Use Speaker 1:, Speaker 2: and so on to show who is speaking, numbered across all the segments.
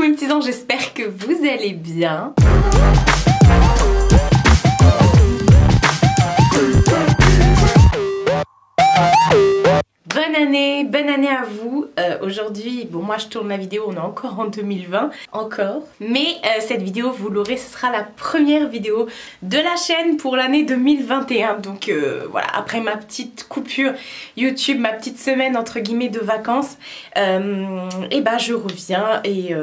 Speaker 1: mes petits anges, j'espère que vous allez bien. Bonne année à vous. Aujourd'hui, bon moi je tourne la vidéo, on est encore en 2020, mais cette vidéo, vous l'aurez, ce sera la première vidéo de la chaîne pour l'année 2021. Donc voilà, après ma petite coupure YouTube, ma petite semaine entre guillemets de vacances, et ben je reviens et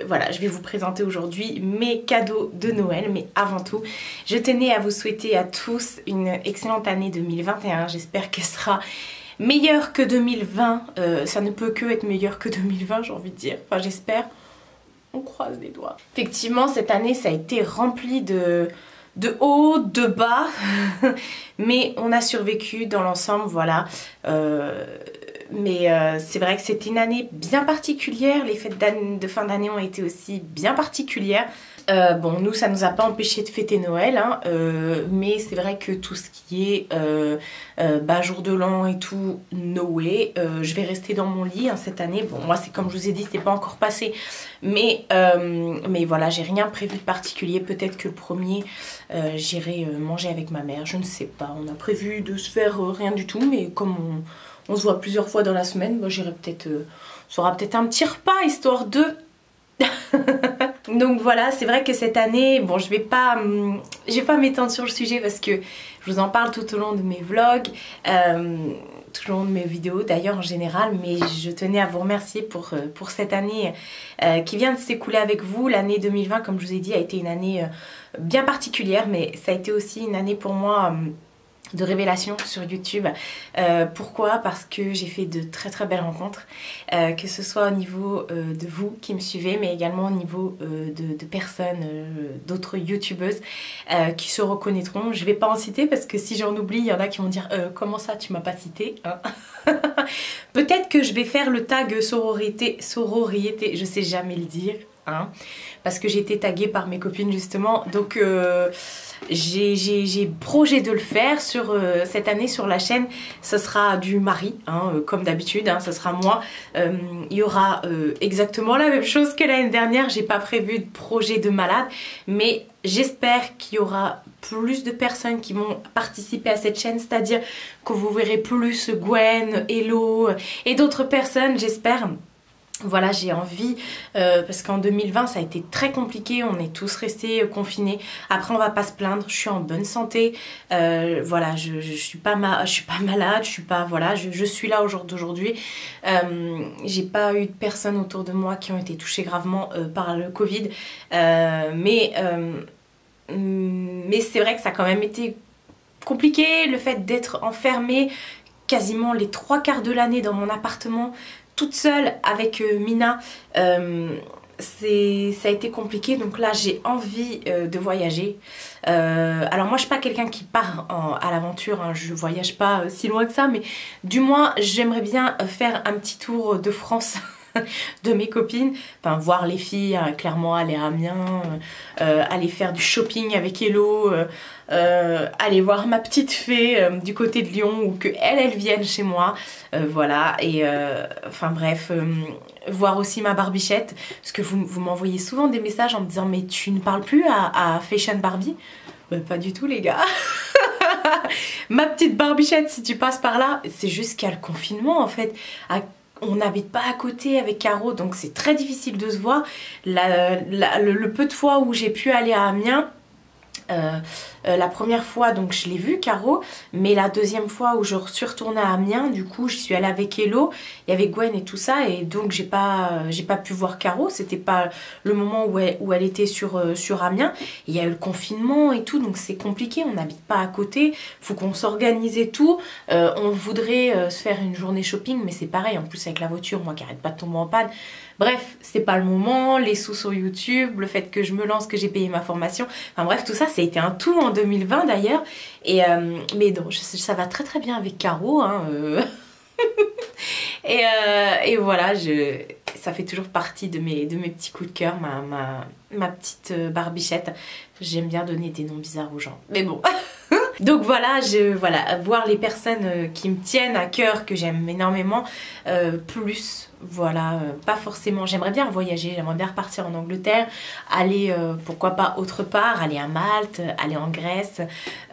Speaker 1: voilà, je vais vous présenter aujourd'hui mes cadeaux de Noël. Mais avant tout, je tenais à vous souhaiter à tous une excellente année 2021. J'espère qu'elle sera meilleur que 2020, ça ne peut que être meilleur que 2020, j'ai envie de dire. Enfin, j'espère. On croise les doigts. Effectivement, cette année, ça a été rempli de hauts, de bas. Mais on a survécu dans l'ensemble, voilà. Mais c'est vrai que c'était une année bien particulière. Les fêtes de fin d'année ont été aussi bien particulières. Bon, nous, ça nous a pas empêché de fêter Noël, hein, mais c'est vrai que tout ce qui est jour de l'an et tout, no way. Je vais rester dans mon lit hein, cette année. Bon, moi, c'est comme je vous ai dit, c'est pas encore passé, mais voilà, j'ai rien prévu de particulier. Peut-être que le premier, j'irai manger avec ma mère, je ne sais pas. On a prévu de se faire rien du tout, mais comme on se voit plusieurs fois dans la semaine, bah, j'irai peut-être, ça sera peut-être un petit repas histoire de... Donc voilà, c'est vrai que cette année, bon, je vais pas m'étendre sur le sujet parce que je vous en parle tout au long de mes vlogs, tout au long de mes vidéos d'ailleurs en général, mais je tenais à vous remercier pour cette année qui vient de s'écouler avec vous. L'année 2020, comme je vous ai dit, a été une année bien particulière, mais ça a été aussi une année pour moi de révélation sur YouTube. Pourquoi? Parce que j'ai fait de très très belles rencontres, que ce soit au niveau de vous qui me suivez, mais également au niveau de personnes, d'autres youtubeuses qui se reconnaîtront. Je vais pas en citer parce que si j'en oublie, il y en a qui vont dire comment ça tu m'as pas cité hein. Peut-être que je vais faire le tag sororité, je sais jamais le dire hein, parce que j'ai été taguée par mes copines justement, donc j'ai projet de le faire sur cette année sur la chaîne. Ce sera du mari hein, comme d'habitude hein, ce sera moi. Il y aura exactement la même chose que l'année dernière. J'ai pas prévu de projet de malade, mais j'espère qu'il y aura plus de personnes qui vont participer à cette chaîne, c'est à dire que vous verrez plus Gwen, Hello et d'autres personnes, j'espère. Voilà, j'ai envie, parce qu'en 2020 ça a été très compliqué, on est tous restés confinés. Après on va pas se plaindre, je suis en bonne santé, voilà, je suis pas malade, je suis pas, voilà, je suis là au jour d'aujourd'hui. J'ai pas eu de personnes autour de moi qui ont été touchées gravement par le Covid, mais c'est vrai que ça a quand même été compliqué, le fait d'être enfermée quasiment les 3/4 de l'année dans mon appartement toute seule avec Mina, ça a été compliqué. Donc là j'ai envie de voyager. Alors moi je suis pas quelqu'un qui part à l'aventure hein, je voyage pas si loin que ça, mais du moins j'aimerais bien faire un petit tour de France de mes copines, enfin voir les filles, clairement aller à Amiens, aller faire du shopping avec Hello, aller voir ma petite fée du côté de Lyon, ou que elle vienne chez moi, voilà, et enfin bref, voir aussi ma barbichette, parce que vous m'envoyez souvent des messages en me disant mais tu ne parles plus à Fashion Barbie. Pas du tout les gars. Ma petite barbichette, si tu passes par là, c'est juste qu'il y a le confinement en fait. On n'habite pas à côté avec Caro, donc c'est très difficile de se voir. Le peu de fois où j'ai pu aller à Amiens, la première fois donc je l'ai vu Caro, mais la deuxième fois où je suis retournée à Amiens, du coup je suis allée avec Hello, il y avait Gwen et tout ça, et donc j'ai pas pu voir Caro, c'était pas le moment où elle était sur Amiens. Il y a eu le confinement et tout, donc c'est compliqué, on n'habite pas à côté, faut qu'on s'organise et tout. On voudrait se faire une journée shopping, mais c'est pareil, en plus avec la voiture, moi qui arrête pas de tomber en panne. Bref, c'est pas le moment, les sous sur YouTube, le fait que je me lance, que j'ai payé ma formation, enfin bref, tout ça, ça a été un tout en 2020 d'ailleurs. Et mais non, ça va très très bien avec Caro, hein, et voilà, ça fait toujours partie de mes petits coups de cœur, ma petite barbichette. J'aime bien donner des noms bizarres aux gens, mais bon. Donc voilà, voilà, voir les personnes qui me tiennent à cœur, que j'aime énormément, plus, voilà, pas forcément, j'aimerais bien voyager, j'aimerais bien repartir en Angleterre, aller, pourquoi pas autre part, aller à Malte, aller en Grèce,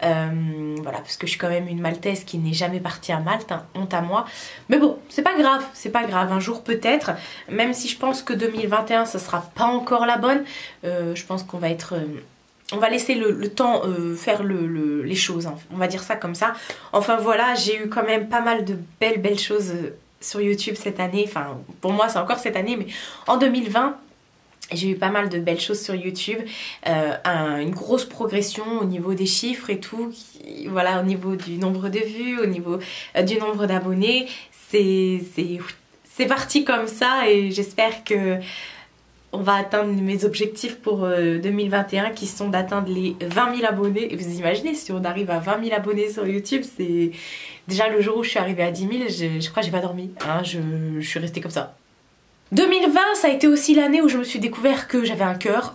Speaker 1: voilà, parce que je suis quand même une Maltaise qui n'est jamais partie à Malte, hein, honte à moi, mais bon, c'est pas grave, un jour peut-être, même si je pense que 2021, ça sera pas encore la bonne, je pense qu'on va être... on va laisser le temps faire les choses, hein. On va dire ça comme ça. Enfin voilà, j'ai eu quand même pas mal de belles choses sur YouTube cette année. Enfin, pour moi c'est encore cette année, mais en 2020, j'ai eu pas mal de belles choses sur YouTube. Une grosse progression au niveau des chiffres et tout. Voilà, au niveau du nombre de vues, au niveau du nombre d'abonnés. C'est parti comme ça et j'espère que... on va atteindre mes objectifs pour 2021 qui sont d'atteindre les 20 000 abonnés. Et vous imaginez, si on arrive à 20 000 abonnés sur YouTube, c'est... Déjà le jour où je suis arrivée à 10 000, je crois que j'ai pas dormi. Hein, je suis restée comme ça. 2020, ça a été aussi l'année où je me suis découvert que j'avais un cœur.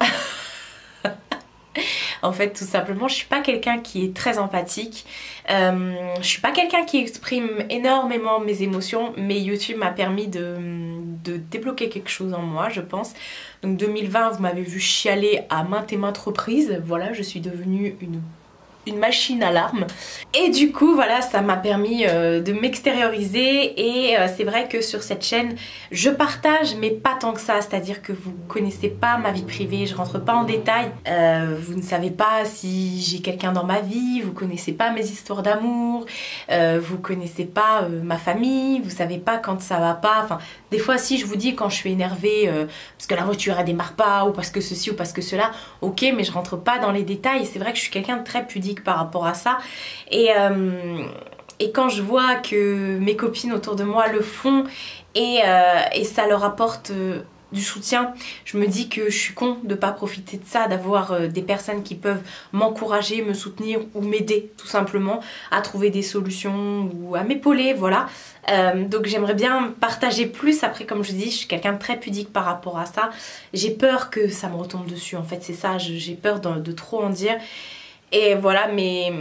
Speaker 1: En fait, tout simplement, je suis pas quelqu'un qui est très empathique. Je suis pas quelqu'un qui exprime énormément mes émotions, mais YouTube m'a permis de débloquer quelque chose en moi, je pense. Donc 2020, vous m'avez vu chialer à maintes et maintes reprises. Voilà, je suis devenue une machine à larmes. Et du coup, voilà, ça m'a permis de m'extérioriser. Et c'est vrai que sur cette chaîne, je partage, mais pas tant que ça. C'est-à-dire que vous connaissez pas ma vie privée, je rentre pas en détail. Vous ne savez pas si j'ai quelqu'un dans ma vie, vous connaissez pas mes histoires d'amour, vous connaissez pas ma famille, vous savez pas quand ça va pas. Enfin, des fois, si je vous dis quand je suis énervée parce que la voiture elle démarre pas, ou parce que ceci ou parce que cela, ok, mais je rentre pas dans les détails. C'est vrai que je suis quelqu'un de très pudique par rapport à ça. Et quand je vois que mes copines autour de moi le font et ça leur apporte du soutien, je me dis que je suis con de pas profiter de ça, d'avoir des personnes qui peuvent m'encourager, me soutenir ou m'aider tout simplement à trouver des solutions ou à m'épauler, voilà. Donc j'aimerais bien partager plus. Après, comme je dis, je suis quelqu'un de très pudique par rapport à ça. J'ai peur que ça me retombe dessus, en fait, c'est ça, j'ai peur de trop en dire. Et voilà, mais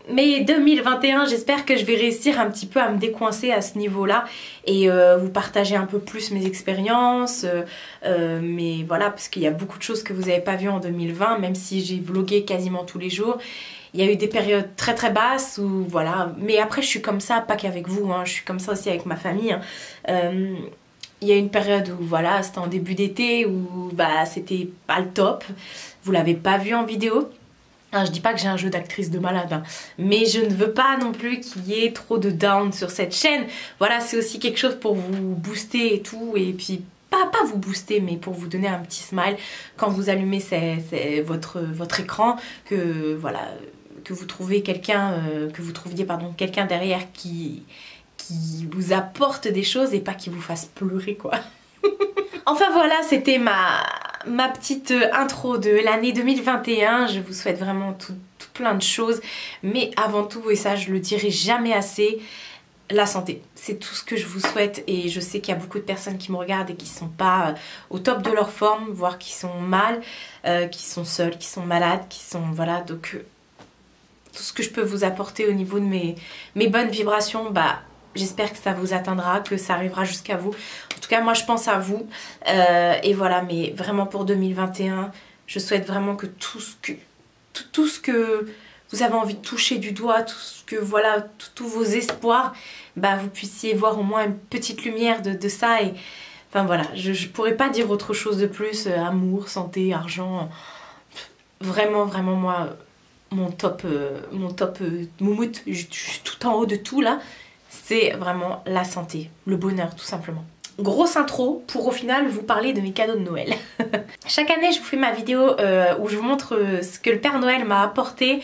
Speaker 1: 2021, j'espère que je vais réussir un petit peu à me décoincer à ce niveau-là et vous partager un peu plus mes expériences. Mais voilà, parce qu'il y a beaucoup de choses que vous n'avez pas vues en 2020, même si j'ai vlogué quasiment tous les jours. Il y a eu des périodes très très basses où voilà, mais après je suis comme ça, pas qu'avec vous, hein, je suis comme ça aussi avec ma famille. Hein. Il y a une période où voilà, c'était en début d'été où bah c'était pas le top. Vous l'avez pas vu en vidéo. Alors, je dis pas que j'ai un jeu d'actrice de malade, hein, mais je ne veux pas non plus qu'il y ait trop de down sur cette chaîne. Voilà, c'est aussi quelque chose pour vous booster et tout, et puis pas vous booster, mais pour vous donner un petit smile quand vous allumez votre écran, que voilà, que vous trouvez quelqu'un, que vous trouviez pardon quelqu'un derrière qui vous apporte des choses et pas qui vous fasse pleurer quoi. Enfin voilà, c'était ma petite intro de l'année 2021. Je vous souhaite vraiment tout plein de choses. Mais avant tout, et ça je le dirai jamais assez, la santé. C'est tout ce que je vous souhaite. Et je sais qu'il y a beaucoup de personnes qui me regardent et qui sont pas au top de leur forme, voire qui sont mal, qui sont seules, qui sont malades, qui sont... Voilà, donc tout ce que je peux vous apporter au niveau de mes bonnes vibrations, bah... j'espère que ça vous atteindra, que ça arrivera jusqu'à vous. En tout cas, moi, je pense à vous. Et voilà, mais vraiment pour 2021, je souhaite vraiment que tout ce que vous avez envie de toucher du doigt, tout ce que, voilà, tous vos espoirs, bah, vous puissiez voir au moins une petite lumière de ça. Et enfin, voilà, je pourrais pas dire autre chose de plus. Amour, santé, argent. Vraiment, vraiment, moi, mon top moumoute, je suis tout en haut de tout, là. C'est vraiment la santé, le bonheur tout simplement. Grosse intro pour au final vous parler de mes cadeaux de Noël. Chaque année je vous fais ma vidéo où je vous montre ce que le Père Noël m'a apporté.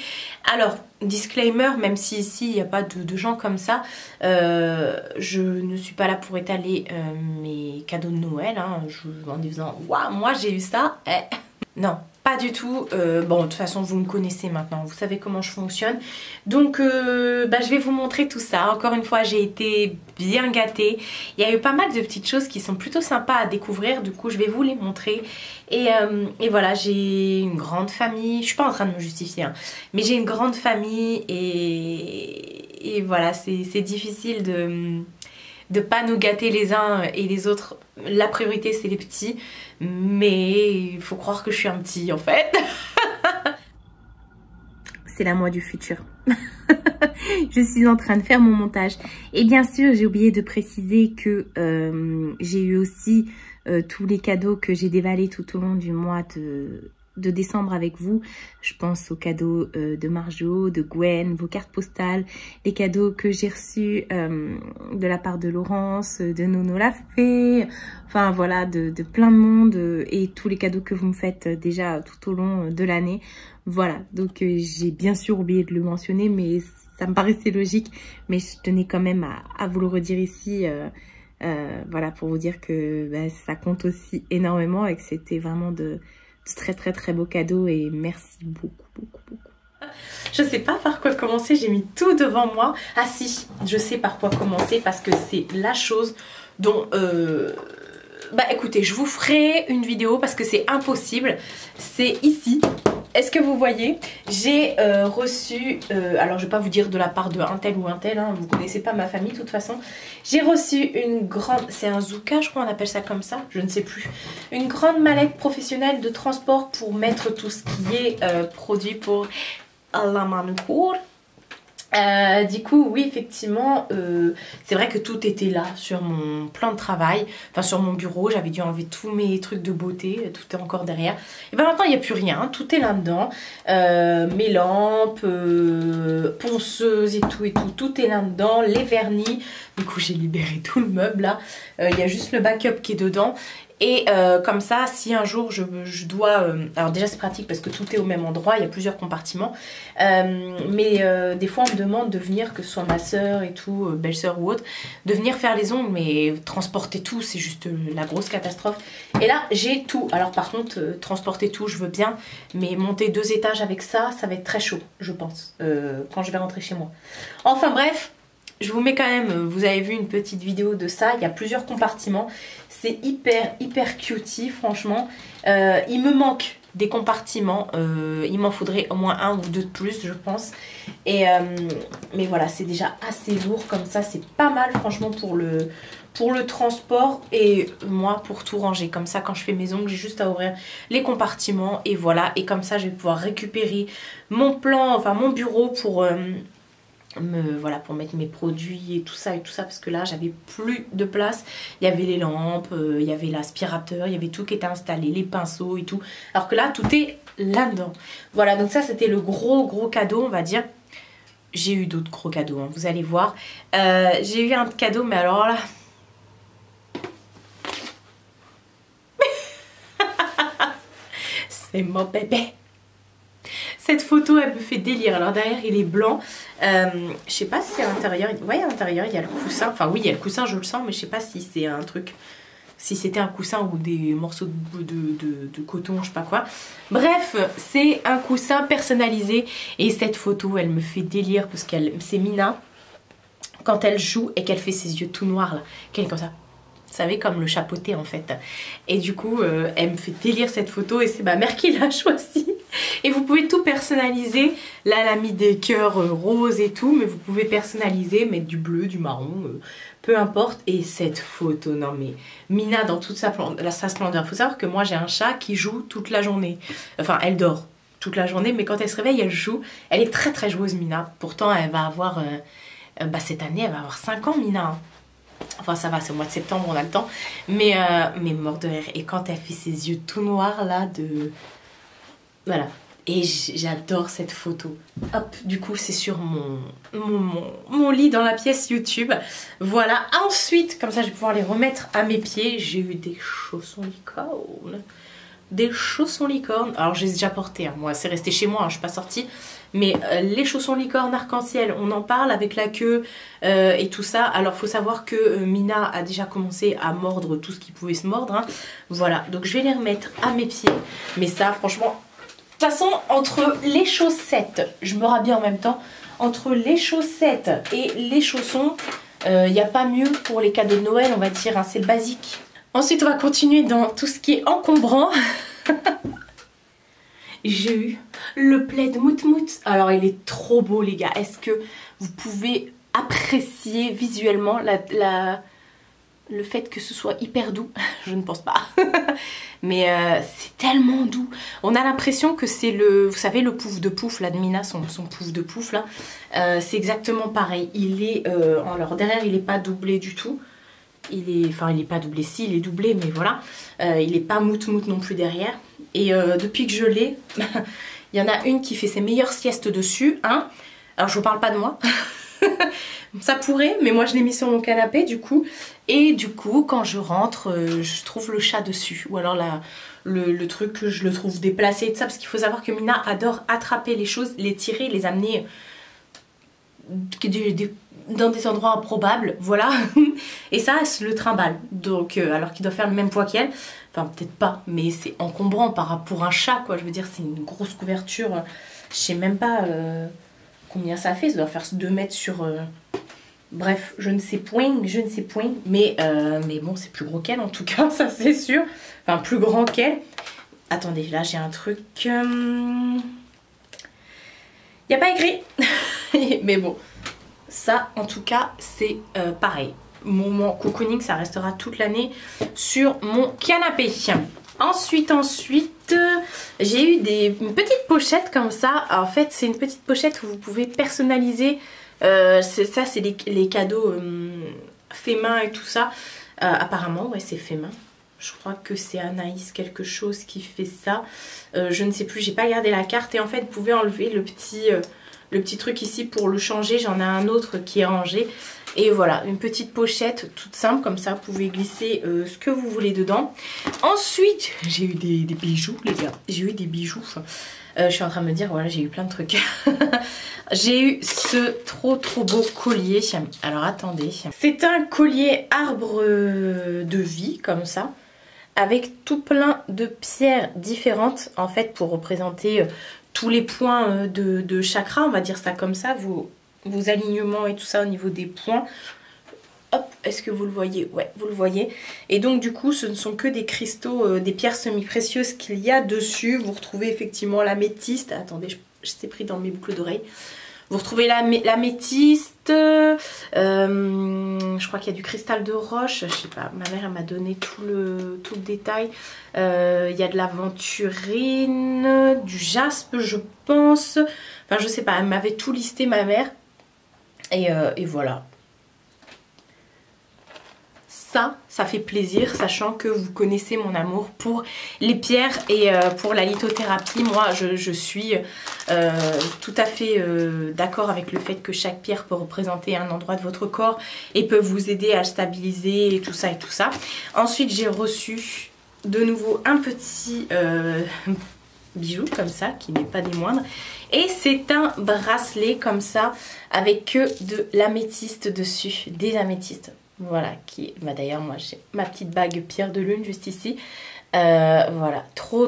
Speaker 1: Alors disclaimer, même si ici il n'y a pas de gens comme ça, je ne suis pas là pour étaler mes cadeaux de Noël, hein, en disant waouh moi j'ai eu ça. Non, pas du tout. Bon, de toute façon, vous me connaissez maintenant, vous savez comment je fonctionne. Donc, je vais vous montrer tout ça. Encore une fois, j'ai été bien gâtée. Il y a eu pas mal de petites choses qui sont plutôt sympas à découvrir. Du coup, je vais vous les montrer. Et voilà, j'ai une grande famille. Je suis pas en train de me justifier, hein, mais j'ai une grande famille et voilà, c'est difficile de pas nous gâter les uns et les autres. La priorité, c'est les petits. Mais il faut croire que je suis un petit en fait. C'est la moi du futur. Je suis en train de faire mon montage. Et bien sûr, j'ai oublié de préciser que j'ai eu aussi tous les cadeaux que j'ai dévalés tout au long du mois de décembre avec vous. Je pense aux cadeaux de Marjo, de Gwen, vos cartes postales, les cadeaux que j'ai reçus de la part de Laurence, de Nono la fée, enfin voilà, de plein de monde et tous les cadeaux que vous me faites déjà tout au long de l'année. Voilà, donc j'ai bien sûr oublié de le mentionner, mais ça me paraissait logique, mais je tenais quand même à vous le redire ici, voilà, pour vous dire que ça compte aussi énormément et que c'était vraiment de très beaux cadeaux et merci beaucoup. Je sais pas par quoi commencer, j'ai mis tout devant moi. Ah si, je sais par quoi commencer parce que c'est la chose dont... écoutez, je vous ferai une vidéo parce que c'est impossible. C'est ici. Est-ce que vous voyez? J'ai reçu, alors je vais pas vous dire de la part de un tel ou un tel, hein, vous connaissez pas ma famille de toute façon. J'ai reçu une grande, c'est un Zouka je crois on appelle ça comme ça, je ne sais plus. Une grande mallette professionnelle de transport pour mettre tout ce qui est produit pour la manucure. Du coup oui effectivement c'est vrai que tout était là sur mon plan de travail, enfin sur mon bureau, j'avais dû enlever tous mes trucs de beauté, tout est encore derrière. Et maintenant il n'y a plus rien, hein, tout est là dedans, mes lampes, ponceuses et tout est là dedans, les vernis. Du coup j'ai libéré tout le meuble là, il y a juste le backup qui est dedans. Et comme ça, si un jour je dois... alors déjà c'est pratique parce que tout est au même endroit, il y a plusieurs compartiments. Mais des fois on me demande de venir, que ce soit ma soeur et tout, belle-sœur ou autre, de venir faire les ongles. Mais transporter tout, c'est juste la grosse catastrophe. Et là j'ai tout. Alors par contre, transporter tout, je veux bien. Mais monter 2 étages avec ça, ça va être très chaud, je pense, quand je vais rentrer chez moi. Enfin bref. Je vous mets quand même, vous avez vu une petite vidéo de ça, il y a plusieurs compartiments. C'est hyper cutie franchement. Il me manque des compartiments, il m'en faudrait au moins 1 ou 2 de plus je pense. Et, mais voilà, c'est déjà assez lourd comme ça, c'est pas mal franchement pour le transport. Et moi pour tout ranger, comme ça quand je fais mes ongles j'ai juste à ouvrir les compartiments et voilà. Et comme ça je vais pouvoir récupérer mon plan, enfin mon bureau pour... voilà, pour mettre mes produits et tout ça parce que là j'avais plus de place. Il y avait les lampes, il y avait l'aspirateur, il y avait tout qui était installé, les pinceaux et tout, alors que là tout est là-dedans. Voilà, donc ça c'était le gros cadeau on va dire. J'ai eu d'autres gros cadeaux, hein, vous allez voir. J'ai eu un cadeau mais alors là c'est mon bébé. Cette photo elle me fait délire. Alors derrière il est blanc, je sais pas si à l'intérieur, ouais à l'intérieur il y a le coussin, enfin oui il y a le coussin je le sens, mais je sais pas si c'est un truc, si c'était un coussin ou des morceaux de coton, je sais pas quoi. Bref, c'est un coussin personnalisé et cette photo elle me fait délire parce que c'est Mina quand elle joue et qu'elle fait ses yeux tout noirs là, qu'elle est comme ça. Vous savez, comme le chapeauté en fait. Et du coup, elle me fait délire cette photo et c'est ma mère qui l'a choisie. Et vous pouvez tout personnaliser. Là, elle a mis des cœurs roses et tout, mais vous pouvez personnaliser, mettre du bleu, du marron, peu importe. Et cette photo, non mais Mina dans toute sa splendeur. Il faut savoir que moi, j'ai un chat qui joue toute la journée. Enfin, elle dort toute la journée, mais quand elle se réveille, elle joue. Elle est très joueuse, Mina. Pourtant, elle va avoir... cette année, elle va avoir 5 ans, Mina. Hein. Enfin ça va, c'est au mois de septembre, on a le temps. Mais mort de rire. Et quand elle fait ses yeux tout noirs là de... Voilà. Et j'adore cette photo. Hop, du coup c'est sur mon lit dans la pièce YouTube. Voilà, ensuite, comme ça je vais pouvoir les remettre à mes pieds. J'ai eu des chaussons licornes. des chaussons licornes. Alors je les ai déjà portés, hein. Moi c'est resté chez moi, hein, je suis pas sortie. Mais les chaussons licornes arc-en-ciel, on en parle avec la queue et tout ça. Alors faut savoir que Mina a déjà commencé à mordre tout ce qui pouvait se mordre, hein. Voilà, donc je vais les remettre à mes pieds. Mais ça franchement, de toute façon entre les chaussettes, je me rhabille en même temps. Entre les chaussettes et les chaussons, il n'y a pas mieux pour les cadeaux de Noël, on va dire, hein, c'est le basique. Ensuite on va continuer dans tout ce qui est encombrant. J'ai eu le plaid mout-mout. Alors il est trop beau les gars. Est-ce que vous pouvez apprécier visuellement le fait que ce soit hyper doux? Je ne pense pas. Mais c'est tellement doux. On a l'impression que c'est le... Vous savez le pouf de pouf là de Mina, son pouf de pouf là. C'est exactement pareil. Il est... alors derrière il n'est pas doublé du tout. Il est pas doublé, si il est doublé, mais voilà. Il n'est pas mout-mout non plus derrière. Et depuis que je l'ai, il y en a une qui fait ses meilleures siestes dessus, hein. Alors je vous parle pas de moi. Ça pourrait, mais moi je l'ai mis sur mon canapé du coup. Et du coup, quand je rentre, je trouve le chat dessus. Ou alors le truc, je le trouve déplacé et tout ça. Parce qu'il faut savoir que Mina adore attraper les choses, les tirer, les amener dans des endroits improbables, voilà. Et ça, elle se le trimballe. Donc, alors qu'il doit faire le même poids qu'elle. Enfin, peut-être pas, mais c'est encombrant pour un chat, quoi. Je veux dire, c'est une grosse couverture. Je sais même pas combien ça fait. Ça doit faire 2 mètres sur... Bref, je ne sais point, mais bon, c'est plus gros qu'elle en tout cas, ça c'est sûr. Enfin, plus grand qu'elle. Attendez, là j'ai un truc... Il n'y a pas écrit. Mais bon, ça en tout cas, c'est pareil. Moment cocooning, ça restera toute l'année sur mon canapé. Ensuite, j'ai eu une petite pochette comme ça. En fait, c'est une petite pochette où vous pouvez personnaliser... ça c'est les cadeaux fait main et tout ça. Apparemment ouais c'est fait main. Je crois que c'est Anaïs quelque chose qui fait ça. Je ne sais plus, j'ai pas gardé la carte. Et en fait vous pouvez enlever le petit truc ici pour le changer. J'en ai un autre qui est rangé. Et voilà, une petite pochette toute simple comme ça. Vous pouvez glisser ce que vous voulez dedans. Ensuite j'ai eu des bijoux les gars. J'ai eu des bijoux. Je suis en train de me dire, voilà, j'ai eu plein de trucs. J'ai eu ce trop beau collier. Alors attendez. C'est un collier arbre de vie, comme ça. Avec tout plein de pierres différentes, en fait, pour représenter tous les points de chakra. On va dire ça comme ça, vos alignements et tout ça au niveau des points. Hop, est-ce que vous le voyez? Ouais, vous le voyez. Et donc du coup, ce ne sont que des cristaux, des pierres semi-précieuses qu'il y a dessus. Vous retrouvez effectivement l'améthyste. Attendez, je t'ai pris dans mes boucles d'oreilles. Vous retrouvez l'améthyste. Je crois qu'il y a du cristal de roche. Je sais pas, ma mère elle m'a donné tout le détail. Il y a de l'aventurine, du jaspe je pense. Enfin je sais pas, elle m'avait tout listé ma mère. Et voilà. Ça fait plaisir, sachant que vous connaissez mon amour pour les pierres et pour la lithothérapie. Moi, je suis tout à fait d'accord avec le fait que chaque pierre peut représenter un endroit de votre corps et peut vous aider à le stabiliser et tout ça et tout ça. Ensuite, j'ai reçu de nouveau un petit bijou comme ça, qui n'est pas des moindres. Et c'est un bracelet comme ça, avec que de l'améthyste dessus, des améthystes. Voilà, bah d'ailleurs moi j'ai ma petite bague pierre de lune juste ici. Voilà, trop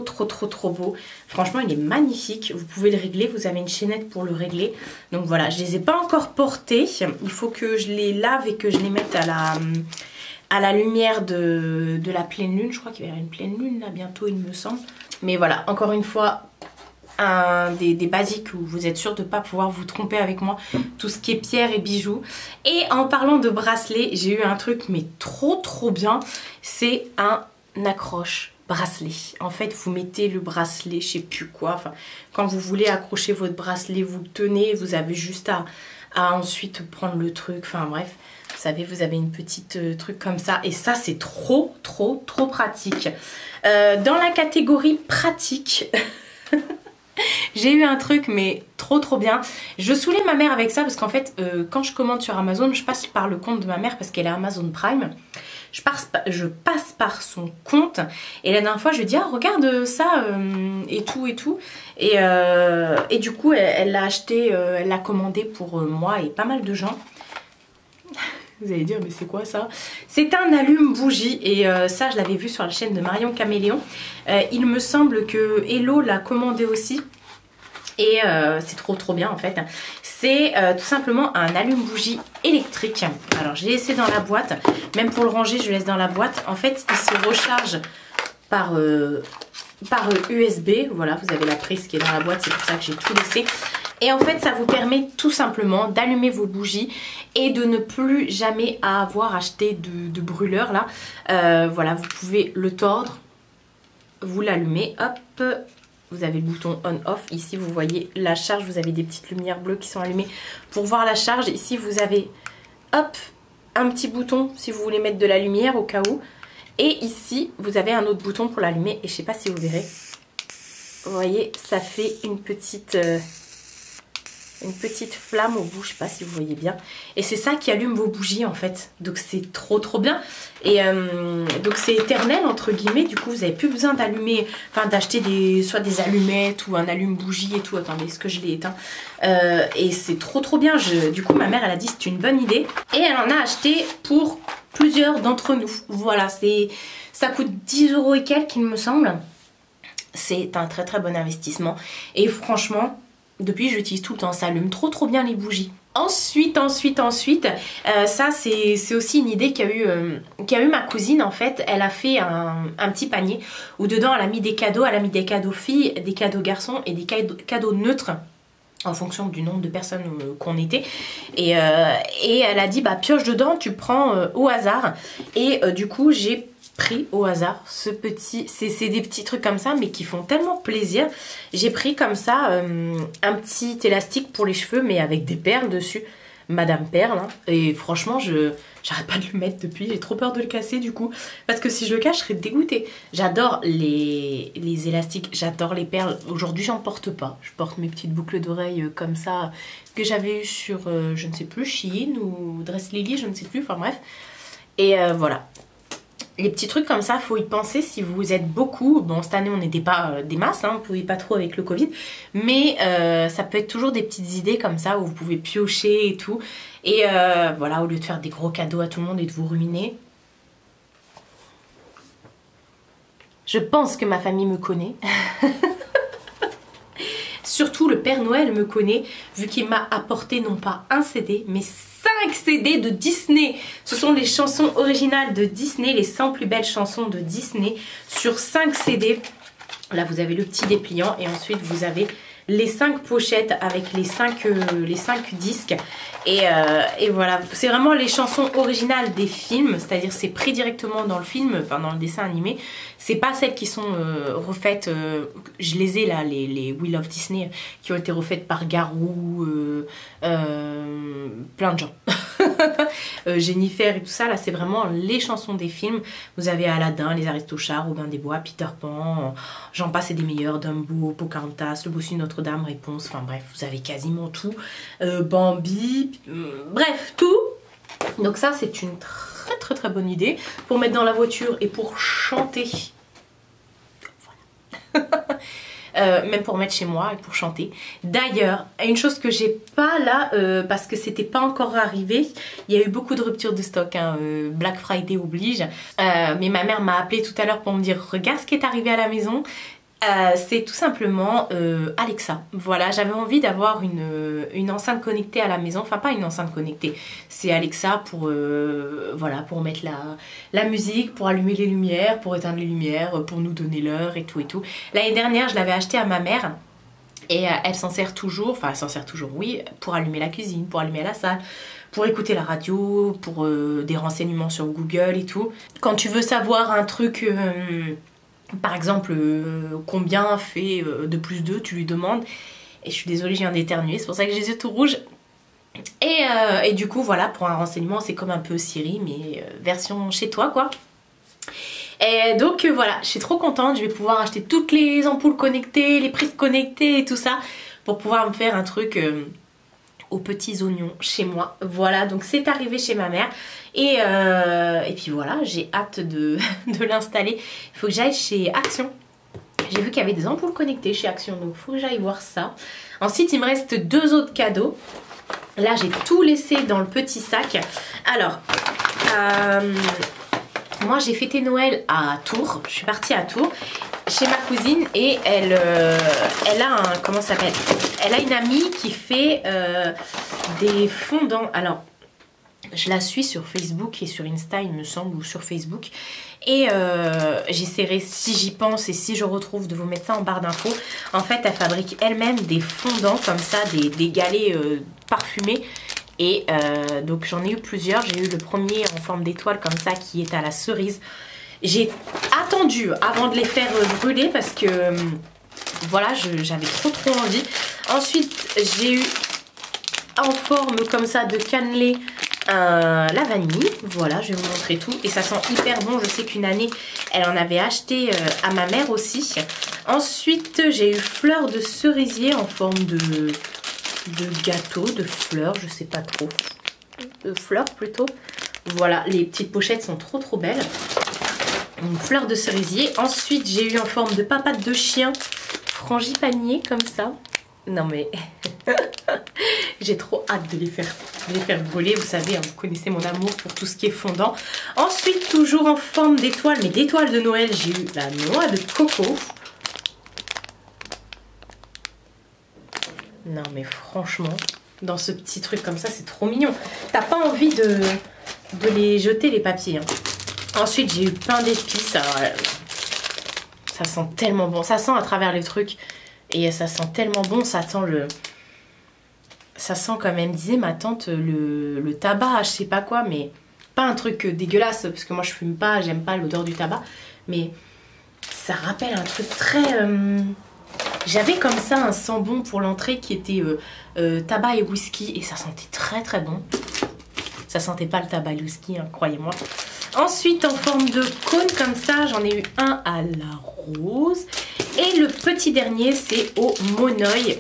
Speaker 1: beau. Franchement il est magnifique, vous pouvez le régler, vous avez une chaînette pour le régler. Donc voilà, je les ai pas encore portés. Il faut que je les lave et que je les mette à la lumière de la pleine lune. Je crois qu'il va y avoir une pleine lune là bientôt il me semble. Mais voilà, encore une fois, des basiques où vous êtes sûr de ne pas pouvoir vous tromper avec moi, tout ce qui est pierres et bijoux. Et en parlant de bracelet, j'ai eu un truc mais trop bien, c'est un accroche bracelet. En fait vous mettez le bracelet, je sais plus quoi, enfin quand vous voulez accrocher votre bracelet, vous le tenez, vous avez juste à ensuite prendre le truc, enfin bref. Vous savez, vous avez une petite truc comme ça. Et ça, c'est trop pratique. Dans la catégorie pratique... J'ai eu un truc mais trop bien. Je saoulais ma mère avec ça parce qu'en fait quand je commande sur Amazon, je passe par le compte de ma mère parce qu'elle a Amazon Prime. Je passe par son compte et la dernière fois je lui dis ah regarde ça et tout et du coup elle l'a acheté, elle l'a commandé pour moi et pas mal de gens. Vous allez dire mais c'est quoi ça? C'est un allume-bougie et ça je l'avais vu sur la chaîne de Marion Caméléon. Il me semble que Hello l'a commandé aussi et c'est trop bien en fait. C'est tout simplement un allume-bougie électrique. Alors j'ai laissé dans la boîte, même pour le ranger je laisse dans la boîte. En fait il se recharge par USB, voilà vous avez la prise qui est dans la boîte, c'est pour ça que j'ai tout laissé. Et en fait ça vous permet tout simplement d'allumer vos bougies et de ne plus jamais avoir acheté de brûleur là. Voilà vous pouvez le tordre, vous l'allumez, hop. Vous avez le bouton on-off. Ici, vous voyez la charge. Vous avez des petites lumières bleues qui sont allumées pour voir la charge. Ici, vous avez, hop, un petit bouton si vous voulez mettre de la lumière au cas où. Et ici, vous avez un autre bouton pour l'allumer. Et je sais pas si vous verrez. Vous voyez, ça fait une petite flamme au bout. Je sais pas si vous voyez bien. Et c'est ça qui allume vos bougies en fait. Donc c'est trop bien. Et donc c'est éternel entre guillemets. Du coup vous n'avez plus besoin d'allumer, enfin d'acheter soit des allumettes ou un allume-bougie et tout. Attendez, est-ce que je l'ai éteint? Et c'est trop bien. Du coup ma mère elle a dit c'est une bonne idée. Et elle en a acheté pour plusieurs d'entre nous. Voilà, ça coûte 10 € et quelques il me semble. C'est un très bon investissement. Et franchement... Depuis j'utilise tout le temps, ça allume trop bien les bougies. Ensuite, ça c'est aussi une idée qu'a eu ma cousine en fait. Elle a fait un petit panier où dedans elle a mis des cadeaux. Elle a mis des cadeaux filles, des cadeaux garçons et des cadeaux neutres en fonction du nombre de personnes qu'on était. Et elle a dit bah pioche dedans, tu prends au hasard. Et du coup j'ai pris au hasard ce petit, c'est des petits trucs comme ça mais qui font tellement plaisir. J'ai pris comme ça un petit élastique pour les cheveux mais avec des perles dessus, Madame Perle hein. Et franchement j'arrête pas de le mettre depuis, j'ai trop peur de le casser du coup parce que si je le cache je serais dégoûtée. J'adore les élastiques, j'adore les perles. Aujourd'hui j'en porte pas, je porte mes petites boucles d'oreilles comme ça que j'avais eu sur je ne sais plus Shein ou Dress Lily, je ne sais plus, enfin bref. Et voilà. Les petits trucs comme ça, faut y penser si vous êtes beaucoup. Bon, cette année, on n'était pas des masses, hein, on ne pouvait pas trop avec le Covid. Mais ça peut être toujours des petites idées comme ça où vous pouvez piocher et tout. Et voilà, au lieu de faire des gros cadeaux à tout le monde et de vous ruiner. Je pense que ma famille me connaît. Surtout le Père Noël me connaît, vu qu'il m'a apporté non pas un CD, mais 5 CD de Disney. Ce sont les chansons originales de Disney, les 100 plus belles chansons de Disney sur 5 CD. Là vous avez le petit dépliant et ensuite vous avez les 5 pochettes avec les 5 disques. Et voilà, c'est vraiment les chansons originales des films, c'est-à-dire c'est pris directement dans le film, enfin dans le dessin animé. C'est pas celles qui sont refaites, je les ai là, les We Love Disney, qui ont été refaites par Garou, plein de gens. Jennifer et tout ça, là c'est vraiment les chansons des films. Vous avez Aladdin, Les Aristochats, Robin des Bois, Peter Pan, j'en passe et des meilleurs, Dumbo, Pocahontas, Le Bossu de Notre-Dame, Réponse, enfin bref, vous avez quasiment tout. Bref, tout. Donc ça c'est une très bonne idée pour mettre dans la voiture et pour chanter. Voilà. Même pour mettre chez moi et pour chanter. D'ailleurs, une chose que j'ai pas là, parce que c'était pas encore arrivé, il y a eu beaucoup de ruptures de stock, hein, Black Friday oblige. Mais ma mère m'a appelé tout à l'heure pour me dire regarde ce qui est arrivé à la maison. C'est tout simplement Alexa. Voilà, j'avais envie d'avoir une enceinte connectée à la maison. Enfin, pas une enceinte connectée. C'est Alexa pour, voilà, pour mettre la musique, pour allumer les lumières, pour éteindre les lumières, pour nous donner l'heure et tout et tout. L'année dernière, je l'avais acheté à ma mère. Et elle s'en sert toujours, enfin elle s'en sert toujours oui, pour allumer la cuisine, pour allumer la salle, pour écouter la radio, pour des renseignements sur Google et tout. Quand tu veux savoir un truc... par exemple, combien fait 2 plus 2, tu lui demandes. Et je suis désolée, je viens d'éternuer, c'est pour ça que j'ai les yeux tout rouges. Et du coup, voilà, pour un renseignement, c'est comme un peu Siri, mais version chez toi, quoi. Et donc voilà, je suis trop contente, je vais pouvoir acheter toutes les ampoules connectées, les prises connectées et tout ça pour pouvoir me faire un truc aux petits oignons chez moi. Voilà, donc c'est arrivé chez ma mère et puis voilà, j'ai hâte de l'installer. Il faut que j'aille chez Action. J'ai vu qu'il y avait des ampoules connectées chez Action, donc il faut que j'aille voir ça. Ensuite, il me reste 2 autres cadeaux. Là, j'ai tout laissé dans le petit sac. Alors, moi, j'ai fêté Noël à Tours. Je suis partie à Tours chez ma cousine et elle a un... Comment ça s'appelle? Elle a une amie qui fait des fondants. Alors, je la suis sur Facebook et sur Insta, il me semble, ou sur Facebook. Et j'essaierai, si j'y pense et si je retrouve, de vous mettre ça en barre d'infos. En fait, elle fabrique elle-même des fondants comme ça, des galets parfumés. Et donc j'en ai eu plusieurs. J'ai eu le premier en forme d'étoile comme ça qui est à la cerise. J'ai attendu avant de les faire brûler parce que voilà, j'avais trop envie. Ensuite, j'ai eu en forme comme ça de cannelé la vanille. Voilà, je vais vous montrer tout. Et ça sent hyper bon. Je sais qu'une année, elle en avait acheté à ma mère aussi. Ensuite, j'ai eu fleurs de cerisier en forme de gâteau, de fleurs, je sais pas trop. De fleurs plutôt. Voilà, les petites pochettes sont trop belles. Donc, fleurs de cerisier. Ensuite, j'ai eu en forme de papate de chien frangipanier comme ça. Non mais j'ai trop hâte de les faire brûler. Vous savez, hein, vous connaissez mon amour pour tout ce qui est fondant. Ensuite, toujours en forme d'étoile, mais d'étoile de Noël, j'ai eu la noix de coco. Non mais franchement, dans ce petit truc comme ça, c'est trop mignon. T'as pas envie de les jeter les papiers. Hein. Ensuite, j'ai eu plein d'épices. Ça sent tellement bon. Ça sent à travers les trucs. Et ça sent tellement bon. Ça sent comme elle me disait ma tante, le tabac, je sais pas quoi. Mais pas un truc dégueulasse. Parce que moi, je fume pas, j'aime pas l'odeur du tabac. Mais ça rappelle un truc très... J'avais comme ça un sambon pour l'entrée qui était tabac et whisky et ça sentait très bon. Ça sentait pas le tabac et le whisky, hein, croyez-moi. Ensuite, en forme de cône comme ça, j'en ai eu un à la rose. Et le petit dernier, c'est au monoeil.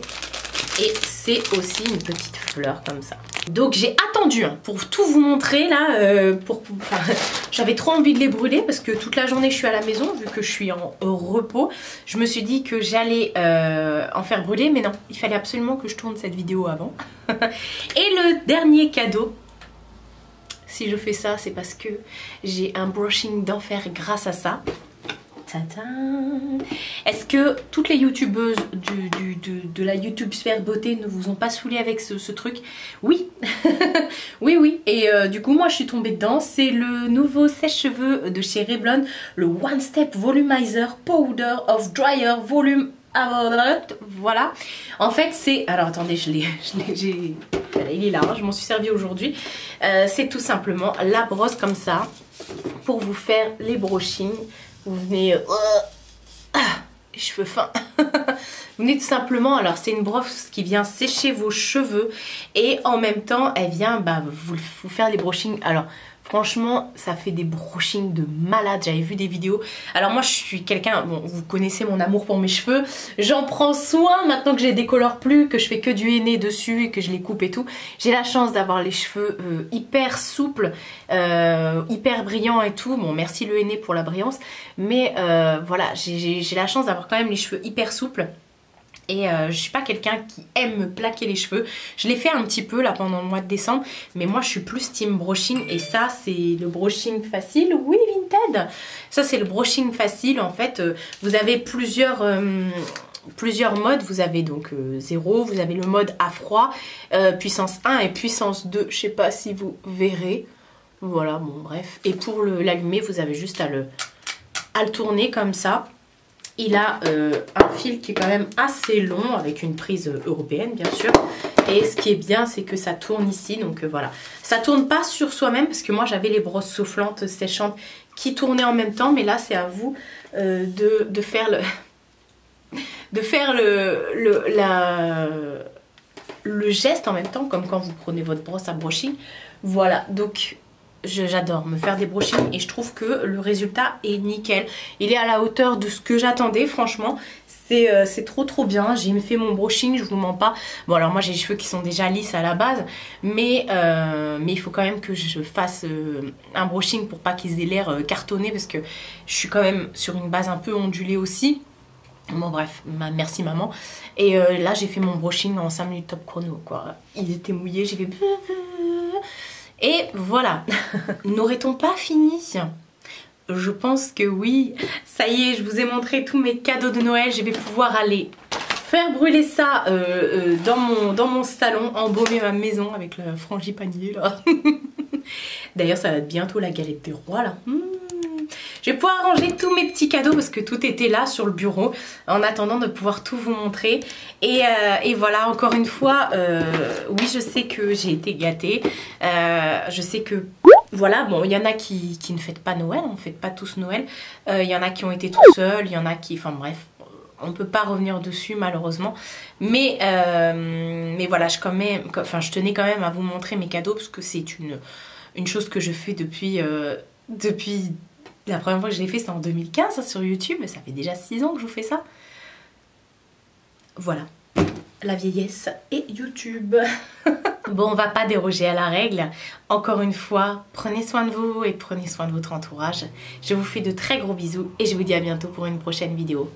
Speaker 1: Et c'est aussi une petite fleur comme ça. Donc j'ai attendu hein, pour tout vous montrer là. J'avais trop envie de les brûler parce que toute la journée je suis à la maison vu que je suis en repos. Je me suis dit que j'allais en faire brûler mais non, il fallait absolument que je tourne cette vidéo avant. Et le dernier cadeau, si je fais ça c'est parce que j'ai un brushing d'enfer grâce à ça. Est-ce que toutes les youtubeuses de la YouTube sphère beauté ne vous ont pas saoulé avec ce truc? Oui. oui. Et du coup moi je suis tombée dedans. C'est le nouveau sèche-cheveux de chez Revlon, le One Step Volumizer Powder of Dryer Volume. Voilà. En fait c'est... Alors attendez, il est là, hein, je m'en suis servi aujourd'hui. C'est tout simplement la brosse comme ça pour vous faire les brushings. Vous venez... les cheveux fins. Vous venez tout simplement... Alors c'est une brosse qui vient sécher vos cheveux. Et en même temps elle vient vous faire des brushings. Alors franchement ça fait des brushings de malade. J'avais vu des vidéos. Alors moi je suis quelqu'un... Bon vous connaissez mon amour pour mes cheveux. J'en prends soin maintenant que je les décolore plus. Que je fais que du henné dessus et que je les coupe et tout. J'ai la chance d'avoir les cheveux hyper souples. Hyper brillants et tout. Bon merci le henné pour la brillance. Mais voilà j'ai la chance d'avoir quand même les cheveux hyper souples. Et je suis pas quelqu'un qui aime me plaquer les cheveux. Je l'ai fait un petit peu là pendant le mois de décembre. Mais moi je suis plus team brushing. Et ça c'est le brushing facile. Oui Vinted. Ça c'est le brushing facile. En fait vous avez plusieurs modes. Vous avez donc 0. Vous avez le mode à froid. Puissance 1 et puissance 2. Je sais pas si vous verrez. Voilà bon bref. Et pour l'allumer vous avez juste à le tourner comme ça. Il a un fil qui est quand même assez long avec une prise européenne bien sûr. Et ce qui est bien c'est que ça tourne ici donc voilà. Ça tourne pas sur soi-même parce que moi j'avais les brosses soufflantes séchantes qui tournaient en même temps. Mais là c'est à vous de faire le geste en même temps comme quand vous prenez votre brosse à brushing. Voilà donc j'adore me faire des brushings et je trouve que le résultat est nickel. Il est à la hauteur de ce que j'attendais, franchement. C'est trop bien. J'ai fait mon brushing, je vous mens pas. Bon, alors moi j'ai les cheveux qui sont déjà lisses à la base, mais il faut quand même que je fasse un brushing pour pas qu'ils aient l'air cartonnés, parce que je suis quand même sur une base un peu ondulée aussi. Bon bref, merci maman. Et là j'ai fait mon brushing en 5 minutes top chrono quoi. Il était mouillé, j'ai fait... Et voilà. N'aurait-on pas fini? Je pense que oui. Ça y est, je vous ai montré tous mes cadeaux de Noël. Je vais pouvoir aller faire brûler ça dans mon salon, embaumer ma maison avec le frangipanier là. D'ailleurs ça va être bientôt la galette des rois là. Je vais pouvoir ranger tous mes petits cadeaux parce que tout était là sur le bureau en attendant de pouvoir tout vous montrer. Et voilà, encore une fois, oui, je sais que j'ai été gâtée. Je sais que, voilà, bon, il y en a qui ne fêtent pas Noël, on ne fête pas tous Noël. Il y en a qui ont été tout seuls, il y en a qui, enfin bref, on ne peut pas revenir dessus malheureusement. Mais voilà, je tenais quand même à vous montrer mes cadeaux parce que c'est une chose que je fais depuis la première fois que je l'ai fait, c'était en 2015 sur YouTube. Ça fait déjà 6 ans que je vous fais ça. Voilà, la vieillesse et YouTube. Bon, on va pas déroger à la règle. Encore une fois, prenez soin de vous et prenez soin de votre entourage. Je vous fais de très gros bisous et je vous dis à bientôt pour une prochaine vidéo.